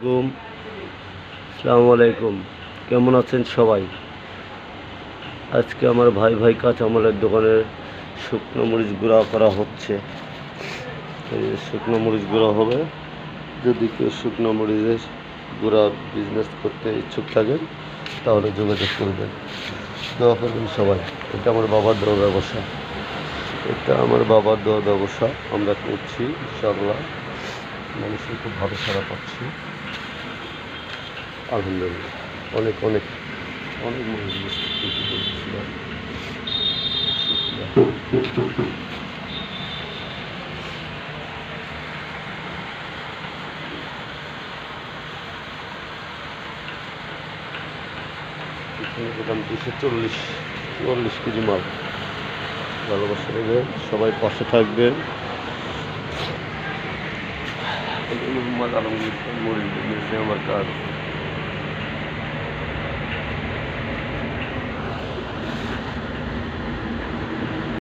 গুম আসসালামু আলাইকুম। কেমন আছেন সবাই? আজকে আমার ভাই কাঁচামালের দোকানে শুকনো মরিচ গুঁড়া করা হচ্ছে। এই যে শুকনো মরিচ গুঁড়া হবে। যদি কেউ শুকনো মরিচের গুঁড়া বিজনেস করতে ইচ্ছুক থাকেন তাহলে যোগাযোগ করবেন। দোয়া করবেন সবাই। এটা আমার বাবার দেওয়া ব্যবসা। আমরা করছি ইনশাআল্লাহ। মানুষের খুব ভালো সাড়া পাচ্ছি, আলহামদুলিল্লাহ। অনেক অনেক অনেক মানুষ এখানে 240 কেজি মাল। ভালোবাসা দেবেন, সবাই পাশে থাকবেন। মোহাম্মদ আলমগীর, মরিচ বিজনেসে আমার কাজ।